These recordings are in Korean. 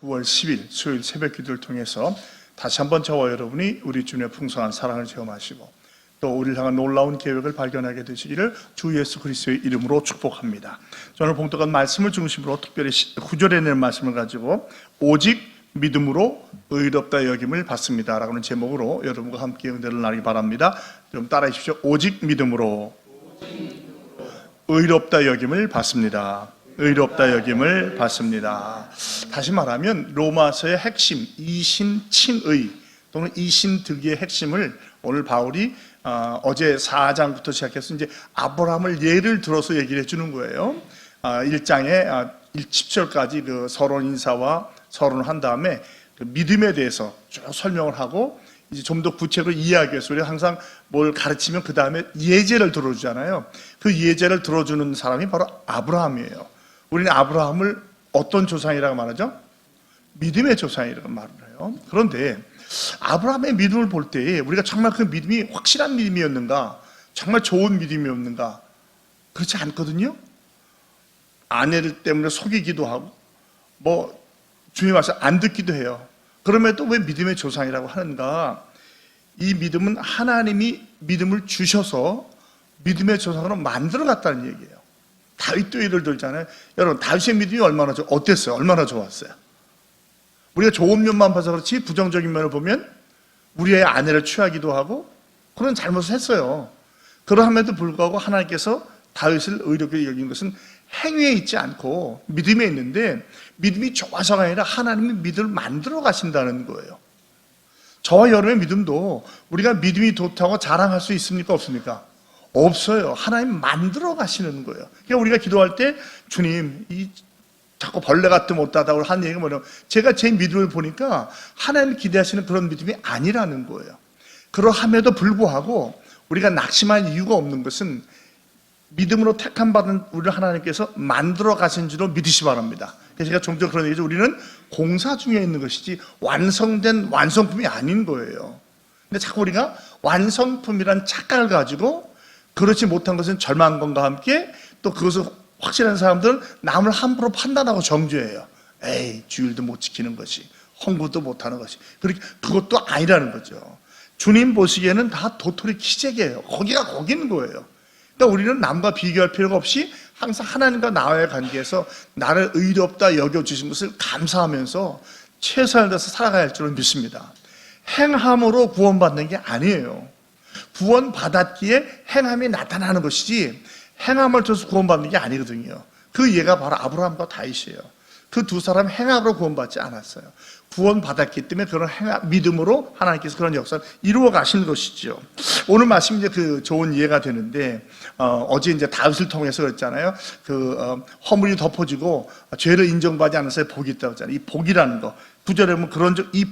9월 10일 수요일 새벽 기도를 통해서 다시 한번 저와 여러분이 우리 주님의 풍성한 사랑을 체험하시고 또 우리를 향한 놀라운 계획을 발견하게 되시기를 주 예수 그리스도의 이름으로 축복합니다. 저는 봉독한 말씀을 중심으로 특별히 9절에 있는 말씀을 가지고 오직 믿음으로 의롭다 여김을 받습니다 라는 제목으로 여러분과 함께 은혜를 나누기 바랍니다. 좀 따라해 주십시오. 오직 믿음으로 의롭다 여김을 받습니다. 의롭다 여김을 받습니다. 다시 말하면 로마서의 핵심 이신친의 또는 이신득의 핵심을 오늘 바울이 어제 4장부터 시작해서 이제 아브라함을 예를 들어서 얘기를 해주는 거예요. 1장에 10절까지 그 서론 인사와 서론을 한 다음에 그 믿음에 대해서 쭉 설명을 하고 이제 좀 더 구체적으로 이해하기 위해서 우리가 항상 뭘 가르치면 그 다음에 예제를 들어주잖아요. 그 예제를 들어주는 사람이 바로 아브라함이에요. 우리는 아브라함을 어떤 조상이라고 말하죠? 믿음의 조상이라고 말을 해요. 그런데 아브라함의 믿음을 볼 때 우리가 정말 그 믿음이 확실한 믿음이었는가, 정말 좋은 믿음이었는가, 그렇지 않거든요. 아내를 때문에 속이기도 하고 주님 와서 안 듣기도 해요. 그럼에도 왜 믿음의 조상이라고 하는가? 이 믿음은 하나님이 믿음을 주셔서 믿음의 조상으로 만들어갔다는 얘기예요. 다윗도 예를 들잖아요. 여러분, 다윗의 믿음이 얼마나 어땠어요? 얼마나 좋았어요? 우리가 좋은 면만 봐서 그렇지 부정적인 면을 보면 우리의 아내를 취하기도 하고 그런 잘못을 했어요. 그러함에도 불구하고 하나님께서 다윗을 의롭게 여긴 것은 행위에 있지 않고 믿음에 있는데, 믿음이 좋아서가 아니라 하나님이 믿음을 만들어 가신다는 거예요. 저와 여러분의 믿음도 우리가 믿음이 좋다고 자랑할 수 있습니까? 없습니까? 없어요. 하나님 만들어 가시는 거예요. 그러니까 우리가 기도할 때 주님, 이 자꾸 벌레 같은 못하다고 하는 얘기가 뭐냐면, 제가 제 믿음을 보니까 하나님 기대하시는 그런 믿음이 아니라는 거예요. 그러함에도 불구하고 우리가 낙심할 이유가 없는 것은 믿음으로 택함 받은 우리를 하나님께서 만들어 가신 줄로 믿으시 바랍니다. 그래서 제가 좀 전에 그런 얘기죠. 우리는 공사 중에 있는 것이지 완성된 완성품이 아닌 거예요. 근데 자꾸 우리가 완성품이란 착각을 가지고 그렇지 못한 것은 절망감과 함께 또 그것을 확실한 사람들은 남을 함부로 판단하고 정죄해요. 에이, 주일도 못 지키는 것이, 헌금도 못하는 것이, 그것도 아니라는 거죠. 주님 보시기에는 다 도토리 키재기예요. 거기가 거기는 거예요. 그러니까 우리는 남과 비교할 필요가 없이 항상 하나님과 나와의 관계에서 나를 의롭다 여겨주신 것을 감사하면서 최선을 다해서 살아가야 할 줄을 믿습니다. 행함으로 구원받는 게 아니에요. 구원받았기에 행함이 나타나는 것이지 행함을 통해서 구원받는 게 아니거든요. 그 예가 바로 아브라함과 다윗이에요. 그 두 사람 행함으로 구원받지 않았어요. 구원받았기 때문에 그런 믿음으로 하나님께서 그런 역사를 이루어 가시는 것이죠. 오늘 말씀이 이제 그 좋은 이해가 되는데, 어제 이제 다윗을 통해서 그랬잖아요. 허물이 덮어지고 죄를 인정받지 않은 사람에 복이 있다고 했잖아요. 이 복이라는 거. 9절에 보면 이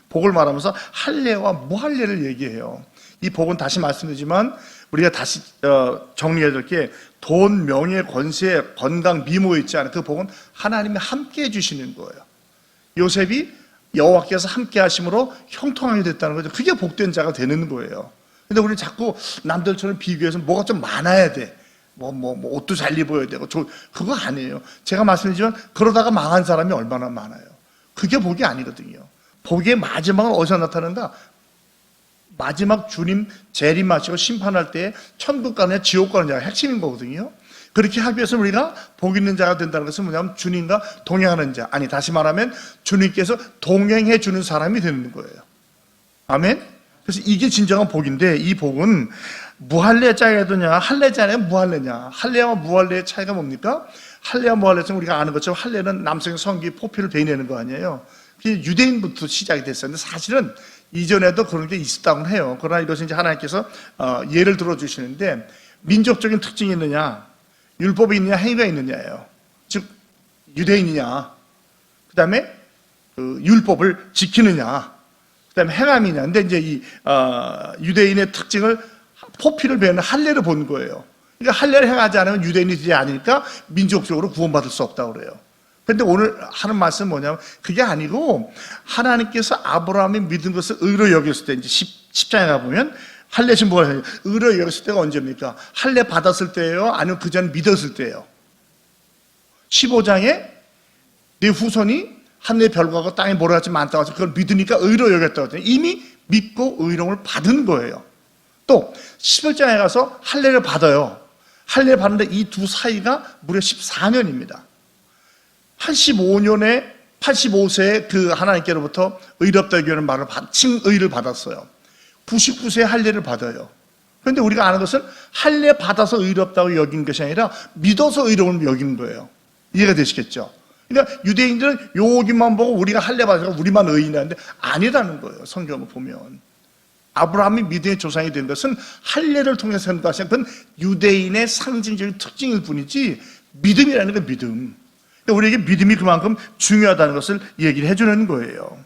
복을 말하면서 할례와 무할례를 얘기해요. 이 복은 다시 말씀드리지만 우리가 다시 정리해야 될 게 돈, 명예, 권세, 건강, 미모에 있지 않아요. 그 복은 하나님이 함께 해주시는 거예요. 요셉이 여호와께서 함께 하심으로 형통하게 됐다는 거죠. 그게 복된 자가 되는 거예요. 근데 우리는 자꾸 남들처럼 비교해서 뭐가 좀 많아야 돼. 옷도 잘 입어야 되고, 그거 아니에요. 제가 말씀드리지만 그러다가 망한 사람이 얼마나 많아요. 그게 복이 아니거든요. 복의 마지막은 어디서 나타난다? 마지막 주님 재림하시고 심판할 때 천국 가느냐 지옥 가느냐가 핵심인 거거든요. 그렇게 하기 위해서 우리가 복 있는 자가 된다는 것은 뭐냐면 주님과 동행하는 자, 아니 다시 말하면 주님께서 동행해 주는 사람이 되는 거예요. 아멘. 그래서 이게 진정한 복인데, 이 복은 무할례자가 되냐 할례자냐 무할례냐, 할례와 무할례의 차이가 뭡니까? 할례와 무할례는 우리가 아는 것처럼 할례는 남성의 성기 포피를 베내는 거 아니에요. 그게 유대인부터 시작이 됐었는데 사실은 이전에도 그런 게 있었다고 해요. 그러나 이것은 이제 하나님께서 예를 들어주시는데, 민족적인 특징이 있느냐, 율법이 있느냐, 행위가 있느냐예요. 즉 유대인이냐, 그 다음에 율법을 지키느냐, 그 다음에 행함이냐. 근데 이제 이 유대인의 특징을 포피를 베는 할례를 본 거예요. 그러니까 할례를 행하지 않으면 유대인이 되지 않으니까 민족적으로 구원받을 수 없다고 그래요. 그런데 오늘 하는 말씀은 뭐냐면 그게 아니고, 하나님께서 아브라함이 믿은 것을 의로 여겼을 때, 이제 10장에 가보면 할례 신부가 의로 여겼을 때가 언제입니까? 할례 받았을 때예요? 아니면 그 전 믿었을 때예요? 15장에 내 후손이 하늘의 별과 땅에 모래같이 많다고 해서 그걸 믿으니까 의로 여겼다고 했더니 이미 믿고 의로움을 받은 거예요. 또 11장에 가서 할례를 받아요. 할례를 받는데 이 두 사이가 무려 14년입니다. 85년에 85세에 그 하나님께로부터 의롭다 여기는 말을 칭의를 받았어요. 99세에 할례를 받아요. 그런데 우리가 아는 것은 할례 받아서 의롭다고 여긴 것이 아니라 믿어서 의로움을 여기는 거예요. 이해가 되시겠죠? 그러니까 유대인들은 여기만 보고 우리가 할례 받아서 우리만 의인이라는데 아니라는 거예요. 성경을 보면 아브라함이 믿음의 조상이 된 것은 할례를 통해서 한 것이 그건 유대인의 상징적인 특징일 뿐이지 믿음이라는 건 믿음. 그러니까 우리에게 믿음이 그만큼 중요하다는 것을 얘기를 해주는 거예요.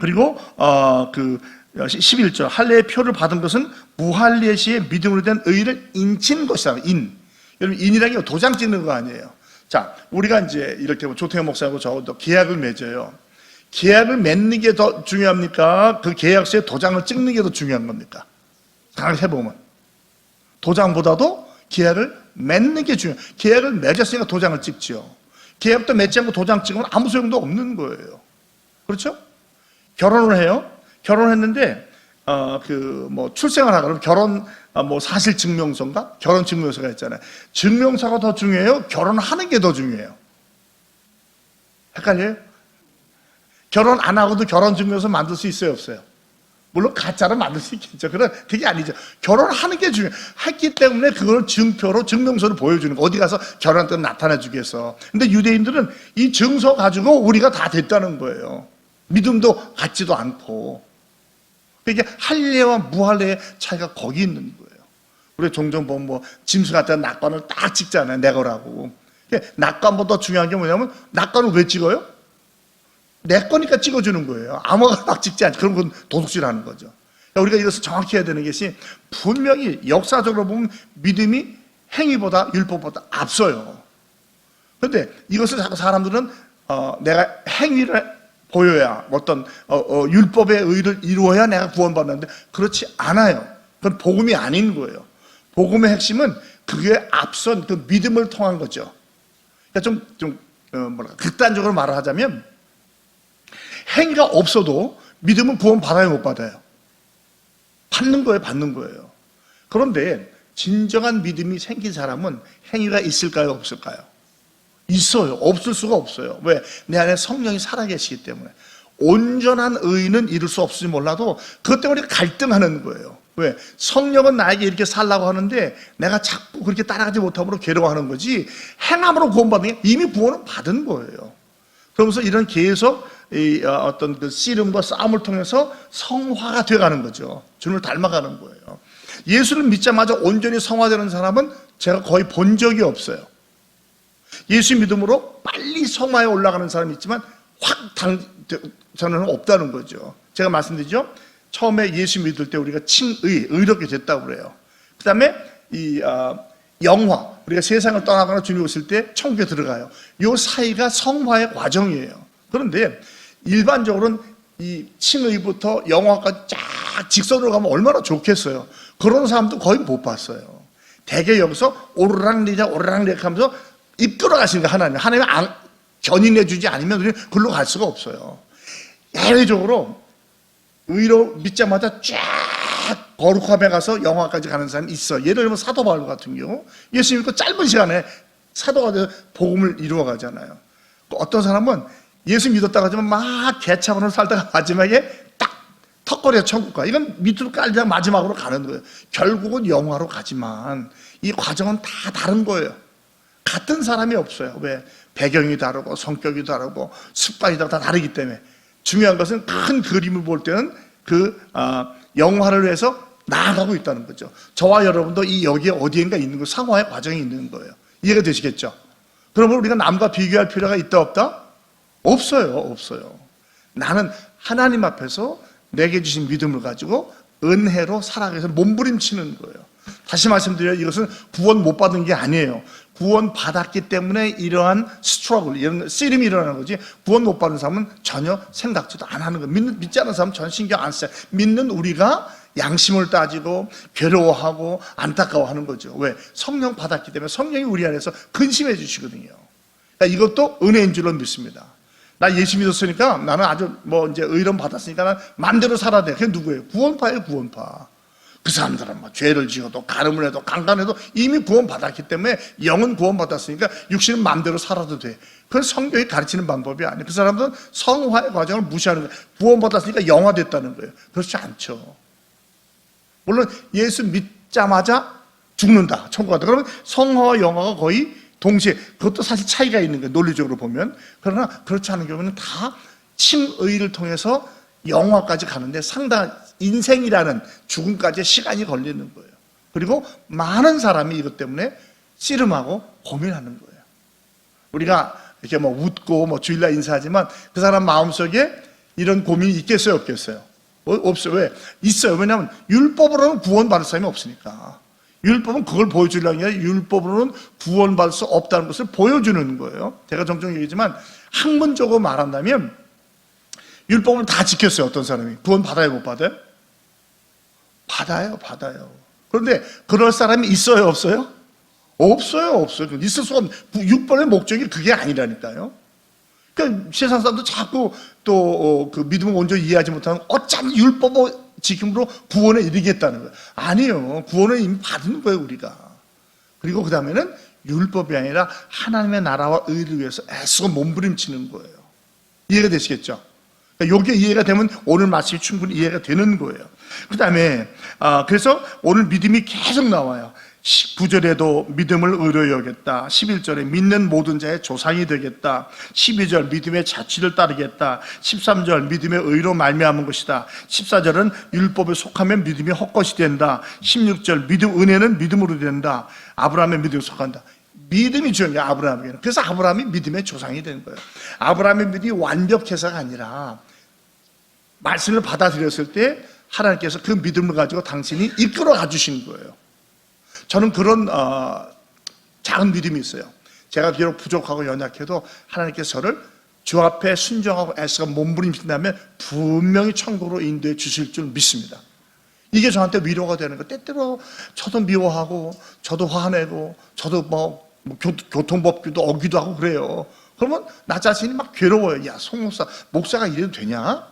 그리고 11절 할례의 표를 받은 것은 무할례 시에 믿음으로 된 의를 인친 것이다. 여러분 인이라는 게 도장 찍는 거 아니에요. 자, 우리가 이제 이렇게 조태현 목사하고 저도 계약을 맺어요. 계약을 맺는 게 더 중요합니까? 그 계약서에 도장을 찍는 게 더 중요한 겁니까? 생각해보면 도장보다도 계약을 맺는 게 중요해요. 계약을 맺었으니까 도장을 찍죠. 계약도 맺지 않고 도장 찍으면 아무 소용도 없는 거예요. 그렇죠? 결혼을 해요. 결혼했는데 출생을 하다 그러면 결혼 사실 증명서인가? 결혼 증명서가 있잖아요. 증명서가 더 중요해요? 결혼하는 게 더 중요해요? 헷갈려요? 결혼 안 하고도 결혼 증명서 만들 수 있어요, 없어요? 물론 가짜로 만들 수 있겠죠. 그런 그게 아니죠. 결혼하는 게 중요해요. 했기 때문에 그걸 증표로 증명서를 보여주는 거. 어디 가서 결혼할 때 나타내 주겠어. 근데 유대인들은 이 증서 가지고 우리가 다 됐다는 거예요. 믿음도 같지도 않고. 이게 할례와 무할례의 차이가 거기 있는 거예요. 우리 종종 보면 짐승 같은 낙관을 딱 찍잖아요. 내 거라고. 낙관보다 중요한 게 뭐냐면 낙관을 왜 찍어요? 내 거니까 찍어주는 거예요. 아무거나 막 찍지 않죠. 그런 건 도둑질하는 거죠. 우리가 이것을 정확히 해야 되는 것이 분명히 역사적으로 보면 믿음이 행위보다 율법보다 앞서요. 그런데 이것을 자꾸 사람들은 내가 행위를 보여야 어떤 율법의 의를 이루어야 내가 구원받는데 그렇지 않아요. 그건 복음이 아닌 거예요. 복음의 핵심은 그게 앞선 그 믿음을 통한 거죠. 그러니까 극단적으로 말을 하자면 행위가 없어도 믿음은 구원 받아요, 못 받아요? 받는 거예요. 그런데 진정한 믿음이 생긴 사람은 행위가 있을까요, 없을까요? 있어요. 없을 수가 없어요. 왜? 내 안에 성령이 살아계시기 때문에. 온전한 의는 이룰 수 없을지 몰라도 그것 때문에 갈등하는 거예요. 왜? 성령은 나에게 이렇게 살라고 하는데 내가 자꾸 그렇게 따라가지 못함으로 괴로워하는 거지 행함으로 구원받는 게 이미 구원은 받은 거예요. 그러면서 이런 계속 어떤 그 씨름과 싸움을 통해서 성화가 되어가는 거죠. 주님을 닮아가는 거예요. 예수를 믿자마자 온전히 성화되는 사람은 제가 거의 본 적이 없어요. 예수 믿음으로 빨리 성화에 올라가는 사람이 있지만 저는 없다는 거죠. 제가 말씀드리죠. 처음에 예수 믿을 때 우리가 의롭게 됐다고 그래요. 그 다음에 영화, 우리가 세상을 떠나거나 주님 오실 때 천국에 들어가요. 이 사이가 성화의 과정이에요. 그런데 일반적으로는 이 칭의부터 영화까지 쫙 직선으로 가면 얼마나 좋겠어요. 그런 사람도 거의 못 봤어요. 대개 여기서 오르락내리락 하면서 이끌어 가시는 거예요. 하나님이 견인해 주지 않으면 우리는 글로 갈 수가 없어요. 예외적으로 의로 믿자마자 쫙 거룩함에 가서 영화까지 가는 사람이 있어. 예를 들면 사도 바울 같은 경우 예수 믿고 짧은 시간에 사도가 돼서 복음을 이루어 가잖아요. 어떤 사람은 예수 믿었다고 하지만 막 개차반으로 살다가 마지막에 딱 턱걸이에 천국 가. 이건 밑으로 깔자 마지막으로 가는 거예요. 결국은 영화로 가지만 이 과정은 다 다른 거예요. 같은 사람이 없어요. 왜? 배경이 다르고 성격이 다르고 습관이 다 다르기 때문에. 중요한 것은 큰 그림을 볼 때는 영화를 위해서 나아가고 있다는 거죠. 저와 여러분도 여기에 어디엔가 있는 거 상화의 과정이 있는 거예요. 이해가 되시겠죠? 그러면 우리가 남과 비교할 필요가 있다 없다? 없어요. 나는 하나님 앞에서 내게 주신 믿음을 가지고 은혜로 살아가기 위해서 몸부림치는 거예요. 다시 말씀드려요. 이것은 구원 못 받은 게 아니에요. 구원 받았기 때문에 이러한 스트러글, 이런 씨름이 일어나는 거지 구원 못 받은 사람은 전혀 생각지도 안 하는 거예요. 믿지 않는 사람은 전혀 신경 안 써요. 믿는 우리가 양심을 따지고 괴로워하고 안타까워하는 거죠. 왜? 성령 받았기 때문에 성령이 우리 안에서 근심해 주시거든요. 그러니까 이것도 은혜인 줄로 믿습니다. 나 예수 믿었으니까 나는 아주 뭐 이제 의롭 받았으니까 난 마음대로 살아야 돼. 그게 누구예요? 구원파예요, 구원파. 그 사람들은 뭐 죄를 지어도 가늠을 해도 강간해도 이미 구원받았기 때문에 영은 구원받았으니까 육신은 마음대로 살아도 돼. 그건 성경이 가르치는 방법이 아니에요. 그 사람들은 성화의 과정을 무시하는 거예요. 구원받았으니까 영화됐다는 거예요. 그렇지 않죠. 물론 예수 믿자마자 죽는다, 천국 간다. 그러면 성화와 영화가 거의 동시에, 그것도 사실 차이가 있는 거예요, 논리적으로 보면. 그러나 그렇지 않은 경우는 다 칭의를 통해서 영화까지 가는데 상당한 인생이라는 죽음까지의 시간이 걸리는 거예요. 그리고 많은 사람이 이것 때문에 씨름하고 고민하는 거예요. 우리가 이렇게 뭐 웃고 뭐 주일날 인사하지만 그 사람 마음속에 이런 고민이 있겠어요, 없겠어요? 없어요. 왜? 있어요. 왜냐하면 율법으로는 구원받을 사람이 없으니까. 율법은 그걸 보여주려는 게 아니라 율법으로는 구원받을 수 없다는 것을 보여주는 거예요. 제가 종종 얘기하지만 학문적으로 말한다면 율법을 다 지켰어요. 어떤 사람이 구원 받아요, 못 받아요? 받아요. 그런데 그럴 사람이 있어요, 없어요? 없어요. 있을 수가 없는, 율법의 목적이 그게 아니라니까요. 그러니까 세상 사람도 자꾸 또 그 믿음을 온전히 이해하지 못하는 어차피 율법을 지킴으로 구원에 이르겠다는 거예요. 아니에요. 구원을 이미 받은 거예요, 우리가. 그리고 그 다음에는 율법이 아니라 하나님의 나라와 의를 위해서 애쓰고 몸부림치는 거예요. 이해가 되시겠죠? 이게 이해가 되면 오늘 말씀이 충분히 이해가 되는 거예요. 그 다음에 그래서 오늘 믿음이 계속 나와요. 9절에도 믿음을 의로 여겼다. 11절에 믿는 모든 자의 조상이 되겠다. 12절 믿음의 자취를 따르겠다. 13절 믿음의 의로 말미암은 것이다. 14절은 율법에 속하면 믿음이 헛것이 된다. 16절 믿음 은혜는 믿음으로 된다. 아브라함의 믿음에 속한다. 믿음이 중요해요, 아브라함에게는. 그래서 아브라함이 믿음의 조상이 된 거예요. 아브라함의 믿음이 완벽해서가 아니라 말씀을 받아들였을 때 하나님께서 그 믿음을 가지고 당신이 이끌어 가주신 거예요. 저는 그런 작은 믿음이 있어요. 제가 비록 부족하고 연약해도 하나님께서 저를 주 앞에 순종하고 애써가 몸부림친다면 분명히 천국으로 인도해 주실 줄 믿습니다. 이게 저한테 위로가 되는 거예요. 때때로 저도 미워하고 저도 화내고 저도 뭐 교통법규도 어기도 하고 그래요. 그러면 나 자신이 막 괴로워요. 야, 송 목사가 이래도 되냐?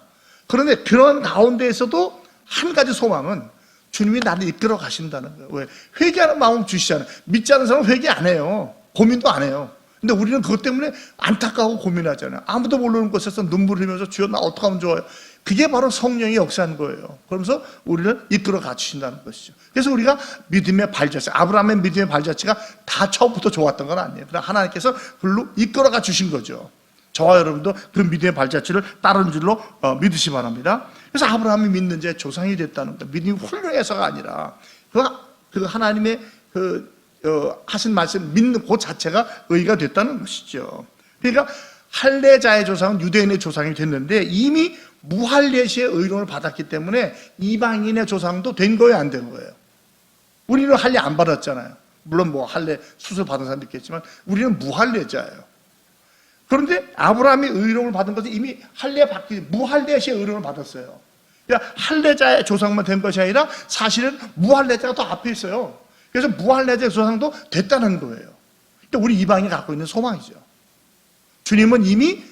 그런데 그런 가운데에서도 한 가지 소망은 주님이 나를 이끌어 가신다는 거예요. 왜? 회개하는 마음 주시잖아요. 믿지 않는 사람은 회개 안 해요. 고민도 안 해요. 근데 우리는 그것 때문에 안타까워 고민하잖아요. 아무도 모르는 곳에서 눈물 흘리면서 주여 나 어떻게 하면 좋아요? 그게 바로 성령이 역사한 거예요. 그러면서 우리를 이끌어 가주신다는 것이죠. 그래서 우리가 믿음의 발자취, 아브라함의 믿음의 발자취가 다 처음부터 좋았던 건 아니에요. 그러나 하나님께서 그걸로 이끌어 가 주신 거죠. 저와 여러분도 그 믿음의 발자취를 따르는 줄로 믿으시 바랍니다. 그래서 아브라함이 믿는 자의 조상이 됐다는 것, 믿음이 훌륭해서가 아니라 그 하나님의 하신 말씀 믿는 그 자체가 의가 됐다는 것이죠. 그러니까 할례자의 조상은 유대인의 조상이 됐는데 이미 무할례시의 의론을 받았기 때문에 이방인의 조상도 된 거예요, 안 된 거예요? 우리는 할례 안 받았잖아요. 물론 뭐 할례 수술 받은 사람도 있겠지만 우리는 무할례자예요. 그런데 아브라함이 의롭을 받은 것은 이미 할례 받기, 무할례시의 의롭을 받았어요. 그러니까 할례자의 조상만 된 것이 아니라 사실은 무할례자가 더 앞에 있어요. 그래서 무할례자의 조상도 됐다는 거예요. 그러니까 우리 이방인이 갖고 있는 소망이죠. 주님은 이미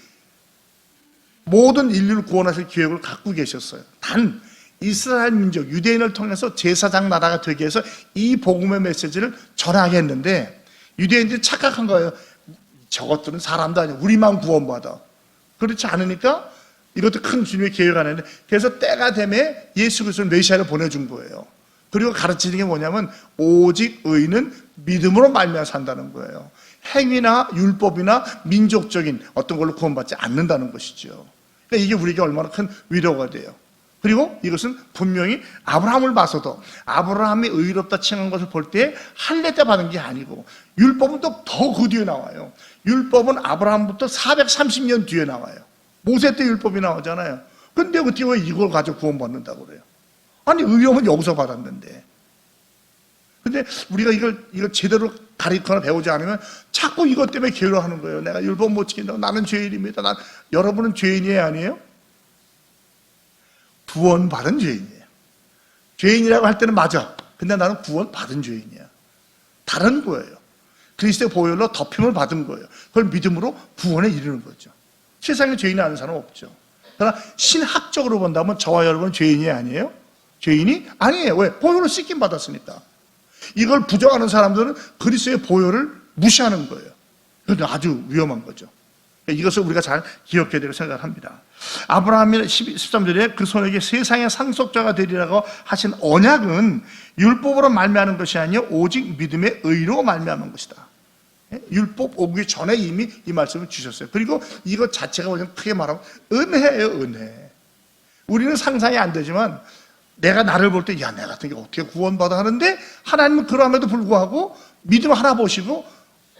모든 인류를 구원하실 계획을 갖고 계셨어요. 단 이스라엘 민족, 유대인을 통해서 제사장 나라가 되기 위해서 이 복음의 메시지를 전하게 했는데 유대인들이 착각한 거예요. 저것들은 사람도 아니야. 우리만 구원받아. 그렇지 않으니까 이것도 큰 주님의 계획 안에 있는데, 그래서 때가 되면 예수 그리스도를 메시아를 보내준 거예요. 그리고 가르치는 게 뭐냐면 오직 의는 믿음으로 말미암아 산다는 거예요. 행위나 율법이나 민족적인 어떤 걸로 구원받지 않는다는 것이죠. 그러니까 이게 우리에게 얼마나 큰 위로가 돼요. 그리고 이것은 분명히 아브라함을 봐서도 아브라함이 의롭다 칭한 것을 볼 때 할례 때 받은 게 아니고, 율법은 또 더 그 뒤에 나와요. 율법은 아브라함부터 430년 뒤에 나와요. 모세 때 율법이 나오잖아요. 근데 어떻게 왜 이걸 가지고 구원받는다고 그래요? 아니 의로움은 여기서 받았는데. 근데 우리가 이걸 제대로 가르치거나 배우지 않으면 자꾸 이것 때문에 괴로워하는 거예요. 내가 율법 못 지킨다고, 나는 죄인입니다. 여러분은 죄인이에요, 아니에요? 구원받은 죄인이에요. 죄인이라고 할 때는 맞아. 근데 나는 구원받은 죄인이야. 다른 거예요. 그리스도의 보혈로 덮임을 받은 거예요. 그걸 믿음으로 구원에 이르는 거죠. 세상에 죄인이 아는 사람 없죠. 그러나 신학적으로 본다면 저와 여러분은 죄인이 아니에요? 죄인이 아니에요. 왜? 보혈을 씻김 받았으니까. 이걸 부정하는 사람들은 그리스도의 보혈을 무시하는 거예요. 그건 아주 위험한 거죠. 이것을 우리가 잘 기억해야 되고 생각을 합니다. 아브라함이 13절에 그 손에게 세상의 상속자가 되리라고 하신 언약은 율법으로 말미암는 것이 아니요 오직 믿음의 의로 말미암는 것이다. 율법 오기 전에 이미 이 말씀을 주셨어요. 그리고 이것 자체가 그냥 크게 말하면 은혜예요, 은혜. 우리는 상상이 안 되지만 내가 나를 볼 때, 야, 내가 같은 게 어떻게 구원받아 하는데 하나님은 그럼에도 불구하고 믿음 하나 보시고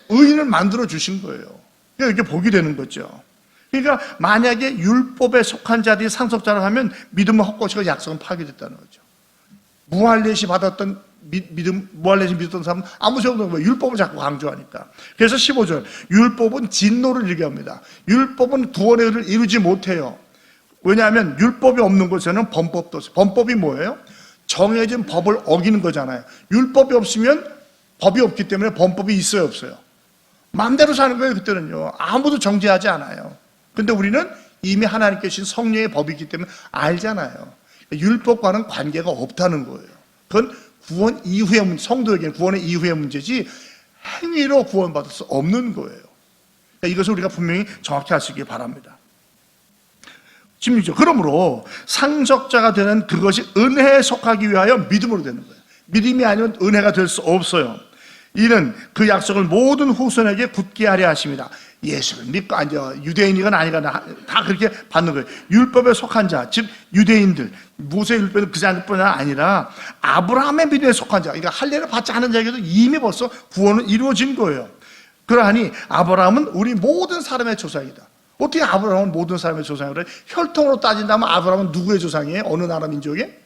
의인을 만들어 주신 거예요. 이렇게 복이 되는 거죠. 그러니까 만약에 율법에 속한 자들이 상속자를 하면 믿음은 헛것이고 약속은 파괴됐다는 거죠. 무할례시 받았던 무할례시 믿었던 사람은 아무 소용없는 거예요. 율법을 자꾸 강조하니까. 그래서 15절, 율법은 진노를 얘기합니다. 율법은 구원의 의를 이루지 못해요. 왜냐하면 율법이 없는 곳에는 범법도 없어요. 범법이 뭐예요? 정해진 법을 어기는 거잖아요. 율법이 없으면 법이 없기 때문에 범법이 있어요, 없어요? 마음대로 사는 거예요. 그때는요. 아무도 정죄하지 않아요. 근데 우리는 이미 하나님께 주신 성령의 법이기 때문에 알잖아요. 율법과는 관계가 없다는 거예요. 그건 구원 이후의 문제, 성도에게는 구원의 이후의 문제지 행위로 구원받을 수 없는 거예요. 이것을 우리가 분명히 정확히 하시기 바랍니다. 16절, 그러므로 상속자가 되는 그것이 은혜에 속하기 위하여 믿음으로 되는 거예요. 믿음이 아니면 은혜가 될 수 없어요. 이는 그 약속을 모든 후손에게 굳게 하려 하십니다. 예수를 믿고 유대인이건 아니거나 다 그렇게 받는 거예요. 율법에 속한 자, 즉 유대인들, 모세의 율법은 그 자뿐 아니라 아브라함의 믿음에 속한 자, 그러니까 할례를 받지 않은 자에게도 이미 벌써 구원은 이루어진 거예요. 그러하니 아브라함은 우리 모든 사람의 조상이다. 어떻게 아브라함은 모든 사람의 조상이래? 혈통으로 따진다면 아브라함은 누구의 조상이에요? 어느 나라 민족의?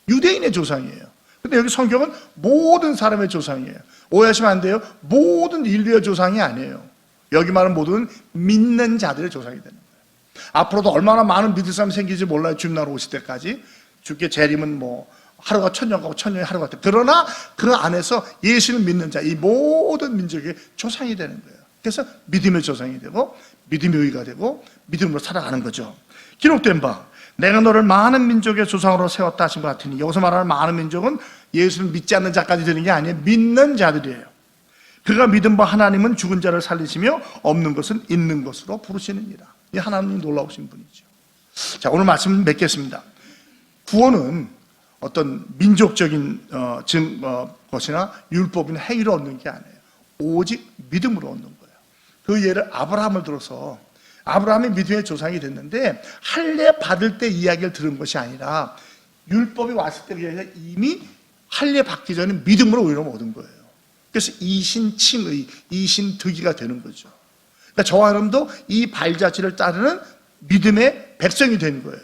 유대인의 조상이에요. 근데 여기 성경은 모든 사람의 조상이에요. 오해하시면 안 돼요. 모든 인류의 조상이 아니에요. 여기 말하는 모든 믿는 자들의 조상이 되는 거예요. 앞으로도 얼마나 많은 믿을 사람이 생길지 몰라요. 주님 나라 오실 때까지. 주께 재림은 뭐 하루가 천년 가고 천년이 하루가 돼. 그러나 그 안에서 예수를 믿는 자, 이 모든 민족의 조상이 되는 거예요. 그래서 믿음의 조상이 되고 믿음의 의가 되고 믿음으로 살아가는 거죠. 기록된 바 내가 너를 많은 민족의 조상으로 세웠다 하신 것 같으니, 여기서 말하는 많은 민족은 예수를 믿지 않는 자까지 되는 게 아니에요. 믿는 자들이에요. 그가 믿은 바 하나님은 죽은 자를 살리시며 없는 것은 있는 것으로 부르시느니라. 이 하나님이 놀라우신 분이죠. 자, 오늘 말씀 맺겠습니다. 구원은 어떤 민족적인 것이나 율법이나 행위로 얻는 게 아니에요. 오직 믿음으로 얻는 거예요. 그 예를 아브라함을 들어서 아브라함이 믿음의 조상이 됐는데 할례 받을 때 이야기를 들은 것이 아니라 율법이 왔을 때 이미 할례 받기 전에 믿음으로 의를 얻은 거예요. 그래서 이신칭의, 이신득이가 되는 거죠. 그러니까 저와 여러분도 이 발자취를 따르는 믿음의 백성이 된 거예요.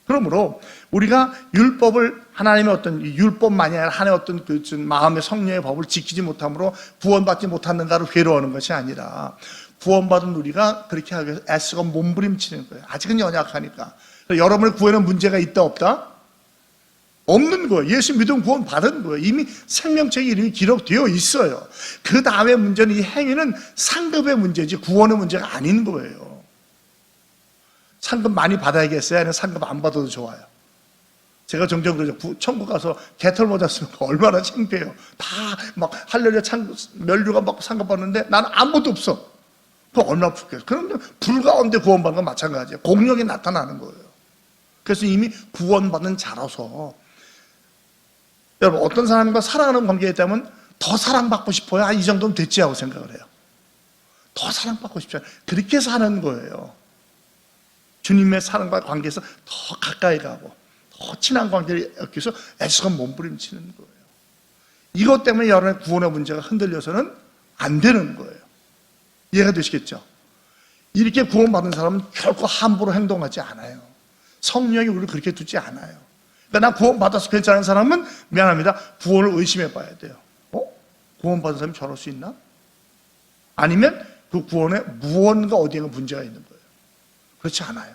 그러므로 우리가 율법을 하나님의 어떤 율법만이 아니라 하나님의 어떤 그 마음의 성령의 법을 지키지 못함으로 구원받지 못하는가를 괴로워하는 것이 아니라 구원받은 우리가 그렇게 하기 위해서 애쓰고 몸부림치는 거예요. 아직은 연약하니까. 여러분의 구원에 문제가 있다 없다? 없는 거예요. 예수 믿으면 구원 받은 거예요. 이미 생명책의 이름이 기록되어 있어요. 그 다음에 문제는 이 행위는 상급의 문제지 구원의 문제가 아닌 거예요. 상급 많이 받아야겠어요? 아니면 상급 안 받아도 좋아요? 제가 종종 그러죠. 천국 가서 개털 모자 쓰면 얼마나 창피해요. 다 막 할렐루야 멸류가 막 상급받는데 나는 아무것도 없어. 그 얼마나 부끄러워요. 그런데 불가운데 구원받는 건 마찬가지예요. 공력이 나타나는 거예요. 그래서 이미 구원받은 자라서 여러분 어떤 사람과 사랑하는 관계에 있다면 더 사랑받고 싶어요? 아, 이 정도면 됐지 하고 생각을 해요. 더 사랑받고 싶지 않아요. 그렇게 사는 거예요. 주님의 사랑과 관계에서 더 가까이 가고 더 친한 관계를 얻기 위해서 애쓰고 몸부림치는 거예요. 이것 때문에 여러분의 구원의 문제가 흔들려서는 안 되는 거예요. 이해가 되시겠죠? 이렇게 구원받은 사람은 결코 함부로 행동하지 않아요. 성령이 우리를 그렇게 두지 않아요. 그러니까 난 구원받아서 괜찮은 사람은 미안합니다. 구원을 의심해 봐야 돼요. 구원받은 사람이 저럴 수 있나? 아니면 그 구원에 무언가 어디에 문제가 있는 거예요. 그렇지 않아요.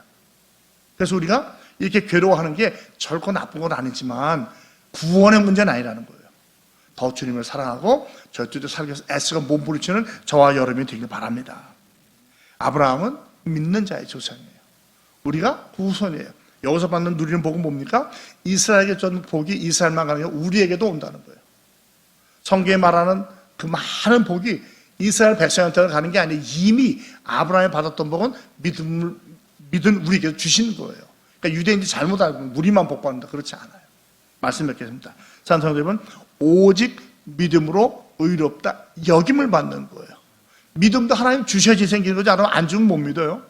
그래서 우리가 이렇게 괴로워하는 게 결코 나쁜 건 아니지만 구원의 문제는 아니라는 거예요. 더 주님을 사랑하고 저쪽도 살기 위해서 애쓰고 몸부림치는 저와 여러분이 되길 바랍니다. 아브라함은 믿는 자의 조상이에요. 우리가 후손이에요. 여기서 받는 누리는 복은 뭡니까? 이스라엘에게 준 복이 이스라엘만 가는 게 우리에게도 온다는 거예요. 성경에 말하는 그 많은 복이 이스라엘 백성한테 가는 게 아니라 이미 아브라함이 받았던 복은 믿은 우리에게 주시는 거예요. 그러니까 유대인들이 잘못 알고 우리만 복 받는다, 그렇지 않아요. 말씀 맺겠습니다. 사랑하는 성도 여러분, 오직 믿음으로 의롭다 여김을 받는 거예요. 믿음도 하나님 주셔야지 생기는 거지, 않으면 안 주면 못 믿어요.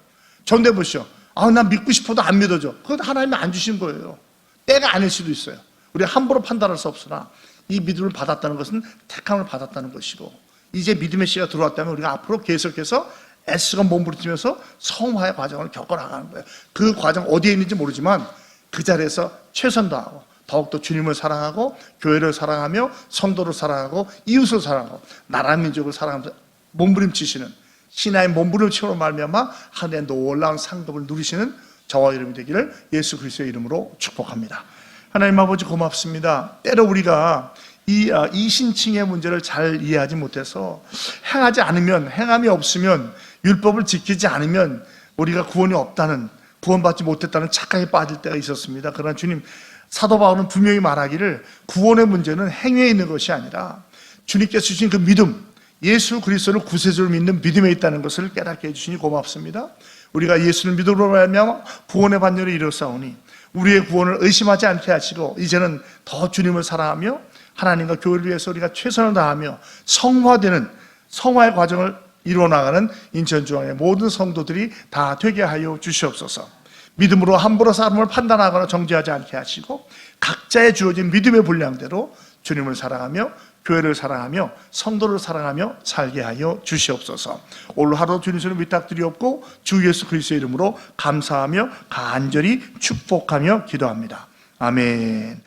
전대 보시오. 난 믿고 싶어도 안 믿어져. 그건 하나님이 안 주신 거예요. 때가 아닐 수도 있어요. 우리가 함부로 판단할 수 없으나 이 믿음을 받았다는 것은 택함을 받았다는 것이고, 이제 믿음의 씨가 들어왔다면 우리가 앞으로 계속해서 애쓰고 몸부림치면서 성화의 과정을 겪어나가는 거예요. 그 과정 어디에 있는지 모르지만 그 자리에서 최선 다하고 더욱더 주님을 사랑하고 교회를 사랑하며 성도를 사랑하고 이웃을 사랑하고 나라 민족을 사랑하면서 몸부림치시는 신하의 몸부림침으로 말미암아 하늘의 놀라운 상급을 누리시는 저와 여러분이 되기를 예수 그리스도의 이름으로 축복합니다. 하나님 아버지 고맙습니다. 때로 우리가 이 이신칭의 문제를 잘 이해하지 못해서 행하지 않으면, 행함이 없으면, 율법을 지키지 않으면 우리가 구원이 없다는, 구원받지 못했다는 착각에 빠질 때가 있었습니다. 그러나 주님, 사도 바울은 분명히 말하기를 구원의 문제는 행위에 있는 것이 아니라 주님께서 주신 그 믿음, 예수 그리스도를 구세주로 믿는 믿음에 있다는 것을 깨닫게 해주시니 고맙습니다. 우리가 예수를 믿음으로 말미암아 구원의 반열에 이르렀사오니 우리의 구원을 의심하지 않게 하시고 이제는 더 주님을 사랑하며 하나님과 교회를 위해서 우리가 최선을 다하며 성화되는 성화의 과정을 이루어나가는 인천중앙의 모든 성도들이 다 되게 하여 주시옵소서. 믿음으로 함부로 사람을 판단하거나 정죄하지 않게 하시고 각자의 주어진 믿음의 분량대로 주님을 사랑하며 교회를 사랑하며 성도를 사랑하며 살게 하여 주시옵소서. 오늘 하루 주님을 부탁드리옵고 주 예수 그리스도의 이름으로 감사하며 간절히 축복하며 기도합니다. 아멘.